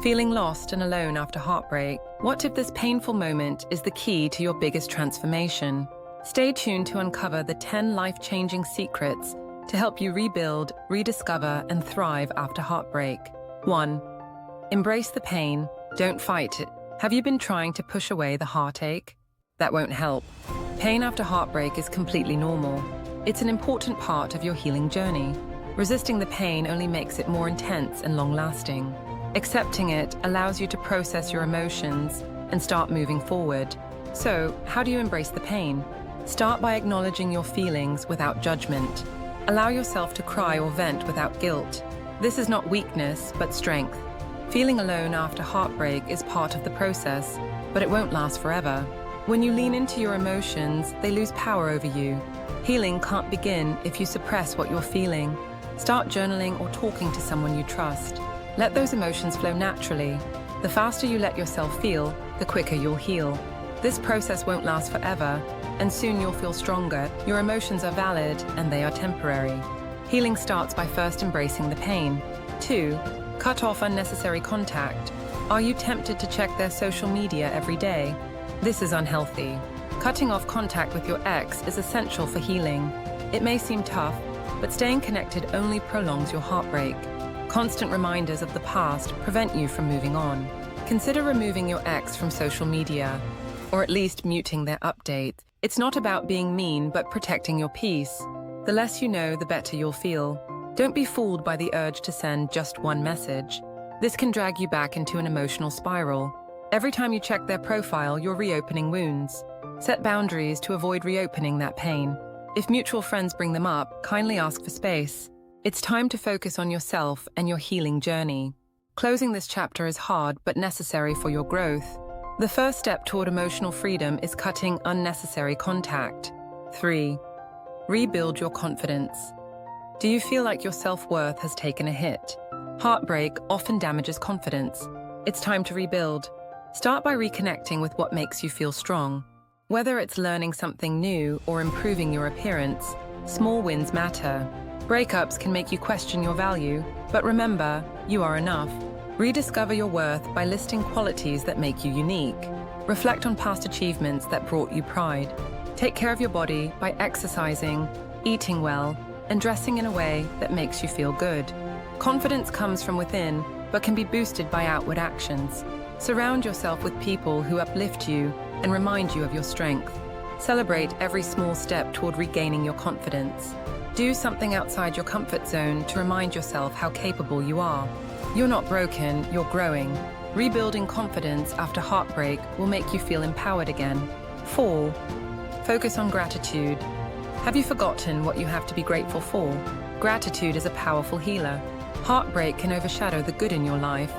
Feeling lost and alone after heartbreak? What if this painful moment is the key to your biggest transformation? Stay tuned to uncover the 10 life-changing secrets to help you rebuild, rediscover, and thrive after heartbreak. 1. Embrace the pain. Don't fight it. Have you been trying to push away the heartache? That won't help. Pain after heartbreak is completely normal. It's an important part of your healing journey. Resisting the pain only makes it more intense and long-lasting. Accepting it allows you to process your emotions and start moving forward. So, how do you embrace the pain? Start by acknowledging your feelings without judgment. Allow yourself to cry or vent without guilt. This is not weakness, but strength. Feeling alone after heartbreak is part of the process, but it won't last forever. When you lean into your emotions, they lose power over you. Healing can't begin if you suppress what you're feeling. Start journaling or talking to someone you trust. Let those emotions flow naturally. The faster you let yourself feel, the quicker you'll heal. This process won't last forever, and soon you'll feel stronger. Your emotions are valid, and they are temporary. Healing starts by first embracing the pain. 2. Cut off unnecessary contact. Are you tempted to check their social media every day? This is unhealthy. Cutting off contact with your ex is essential for healing. It may seem tough, but staying connected only prolongs your heartbreak. Constant reminders of the past prevent you from moving on. Consider removing your ex from social media, or at least muting their updates. It's not about being mean, but protecting your peace. The less you know, the better you'll feel. Don't be fooled by the urge to send just one message. This can drag you back into an emotional spiral. Every time you check their profile, you're reopening wounds. Set boundaries to avoid reopening that pain. If mutual friends bring them up, kindly ask for space. It's time to focus on yourself and your healing journey. Closing this chapter is hard, but necessary for your growth. The first step toward emotional freedom is cutting unnecessary contact. 3. Rebuild your confidence. Do you feel like your self-worth has taken a hit? Heartbreak often damages confidence. It's time to rebuild. Start by reconnecting with what makes you feel strong. Whether it's learning something new or improving your appearance, small wins matter. Breakups can make you question your value, but remember, you are enough. Rediscover your worth by listing qualities that make you unique. Reflect on past achievements that brought you pride. Take care of your body by exercising, eating well, and dressing in a way that makes you feel good. Confidence comes from within, but can be boosted by outward actions. Surround yourself with people who uplift you and remind you of your strength. Celebrate every small step toward regaining your confidence. Do something outside your comfort zone to remind yourself how capable you are. You're not broken, you're growing. Rebuilding confidence after heartbreak will make you feel empowered again. 4. Focus on gratitude. Have you forgotten what you have to be grateful for? Gratitude is a powerful healer. Heartbreak can overshadow the good in your life,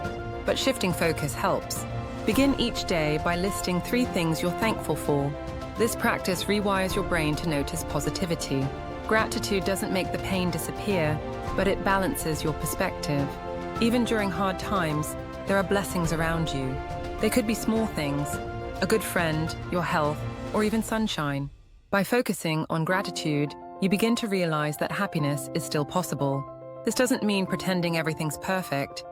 but shifting focus helps. Begin each day by listing 3 things you're thankful for. This practice rewires your brain to notice positivity. Gratitude doesn't make the pain disappear, but it balances your perspective. Even during hard times, there are blessings around you. They could be small things, a good friend, your health, or even sunshine. By focusing on gratitude, you begin to realize that happiness is still possible. This doesn't mean pretending everything's perfect.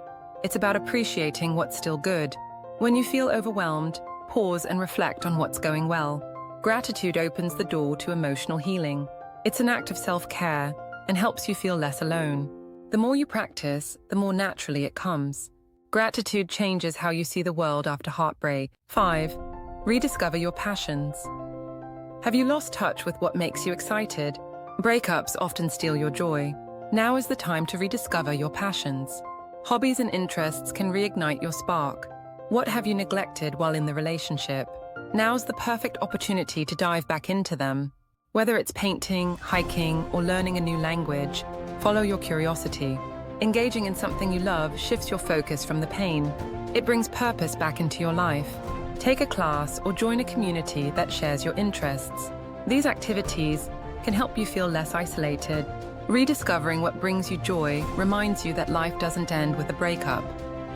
It's about appreciating what's still good. When you feel overwhelmed, pause and reflect on what's going well. Gratitude opens the door to emotional healing. It's an act of self-care and helps you feel less alone. The more you practice, the more naturally it comes. Gratitude changes how you see the world after heartbreak. 5. Rediscover your passions. Have you lost touch with what makes you excited? Breakups often steal your joy. Now is the time to rediscover your passions. Hobbies and interests can reignite your spark. What have you neglected while in the relationship? Now's the perfect opportunity to dive back into them. Whether it's painting, hiking, or learning a new language, follow your curiosity. Engaging in something you love shifts your focus from the pain. It brings purpose back into your life. Take a class or join a community that shares your interests. These activities can help you feel less isolated. Rediscovering what brings you joy reminds you that life doesn't end with a breakup.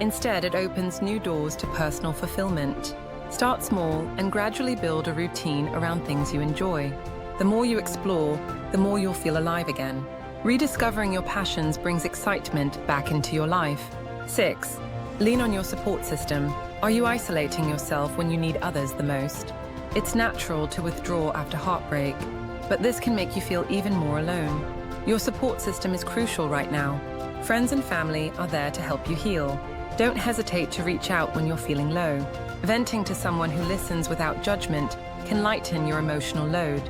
Instead, it opens new doors to personal fulfillment. Start small and gradually build a routine around things you enjoy. The more you explore, the more you'll feel alive again. Rediscovering your passions brings excitement back into your life. 6. Lean on your support system. Are you isolating yourself when you need others the most? It's natural to withdraw after heartbreak, but this can make you feel even more alone. Your support system is crucial right now. Friends and family are there to help you heal. Don't hesitate to reach out when you're feeling low. Venting to someone who listens without judgment can lighten your emotional load.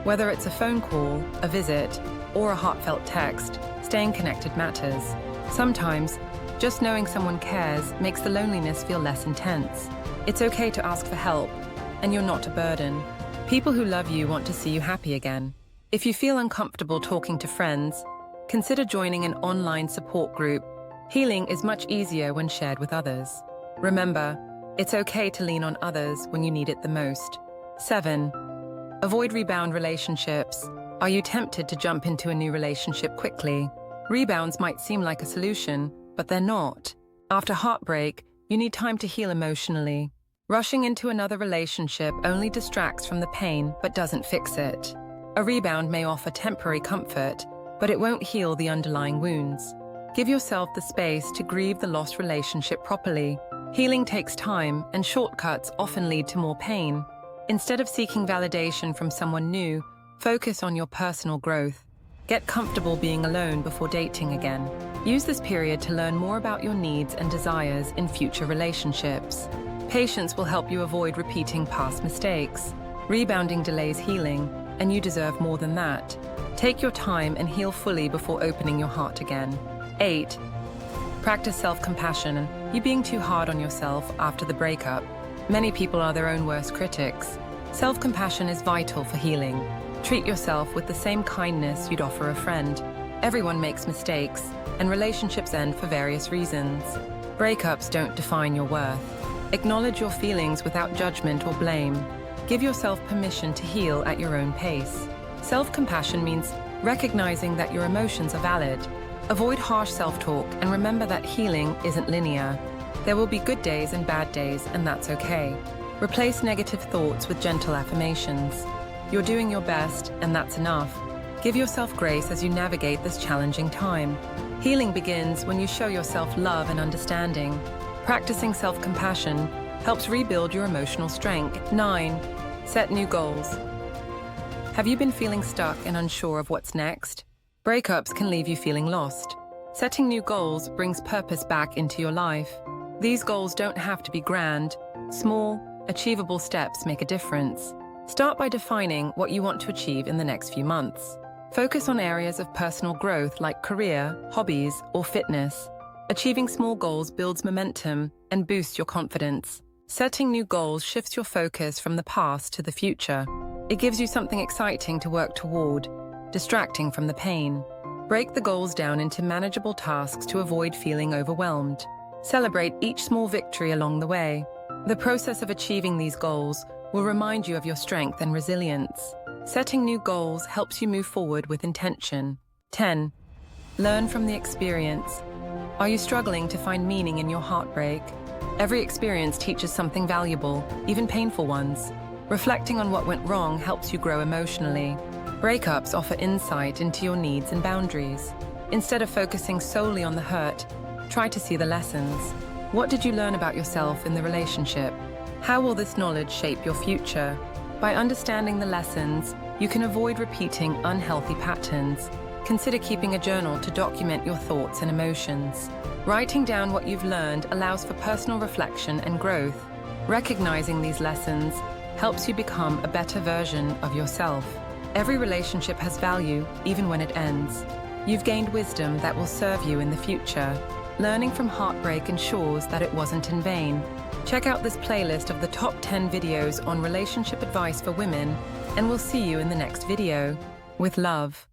Whether it's a phone call, a visit, or a heartfelt text, staying connected matters. Sometimes, just knowing someone cares makes the loneliness feel less intense. It's okay to ask for help, and you're not a burden. People who love you want to see you happy again. If you feel uncomfortable talking to friends, consider joining an online support group. Healing is much easier when shared with others. Remember, it's okay to lean on others when you need it the most. 7. Avoid rebound relationships. Are you tempted to jump into a new relationship quickly? Rebounds might seem like a solution, but they're not. After heartbreak, you need time to heal emotionally. Rushing into another relationship only distracts from the pain but doesn't fix it. A rebound may offer temporary comfort, but it won't heal the underlying wounds. Give yourself the space to grieve the lost relationship properly. Healing takes time, and shortcuts often lead to more pain. Instead of seeking validation from someone new, focus on your personal growth. Get comfortable being alone before dating again. Use this period to learn more about your needs and desires in future relationships. Patience will help you avoid repeating past mistakes. Rebounding delays healing, and you deserve more than that. Take your time and heal fully before opening your heart again. 8. Practice self-compassion. You're being too hard on yourself after the breakup. Many people are their own worst critics. Self-compassion is vital for healing. Treat yourself with the same kindness you'd offer a friend. Everyone makes mistakes, and relationships end for various reasons. Breakups don't define your worth. Acknowledge your feelings without judgment or blame. Give yourself permission to heal at your own pace. Self-compassion means recognizing that your emotions are valid. Avoid harsh self-talk and remember that healing isn't linear. There will be good days and bad days, and that's okay. Replace negative thoughts with gentle affirmations. You're doing your best, and that's enough. Give yourself grace as you navigate this challenging time. Healing begins when you show yourself love and understanding. Practicing self-compassion helps rebuild your emotional strength. 9. Set new goals. Have you been feeling stuck and unsure of what's next? Breakups can leave you feeling lost. Setting new goals brings purpose back into your life. These goals don't have to be grand. Small, achievable steps make a difference. Start by defining what you want to achieve in the next few months. Focus on areas of personal growth like career, hobbies, or fitness. Achieving small goals builds momentum and boosts your confidence. Setting new goals shifts your focus from the past to the future. It gives you something exciting to work toward, distracting from the pain. Break the goals down into manageable tasks to avoid feeling overwhelmed. Celebrate each small victory along the way. The process of achieving these goals will remind you of your strength and resilience. Setting new goals helps you move forward with intention. 10. Learn from the experience. Are you struggling to find meaning in your heartbreak? Every experience teaches something valuable, even painful ones. Reflecting on what went wrong helps you grow emotionally. Breakups offer insight into your needs and boundaries. Instead of focusing solely on the hurt, try to see the lessons. What did you learn about yourself in the relationship? How will this knowledge shape your future? By understanding the lessons, you can avoid repeating unhealthy patterns. Consider keeping a journal to document your thoughts and emotions. Writing down what you've learned allows for personal reflection and growth. Recognizing these lessons helps you become a better version of yourself. Every relationship has value, even when it ends. You've gained wisdom that will serve you in the future. Learning from heartbreak ensures that it wasn't in vain. Check out this playlist of the top 10 videos on relationship advice for women, and we'll see you in the next video. With love.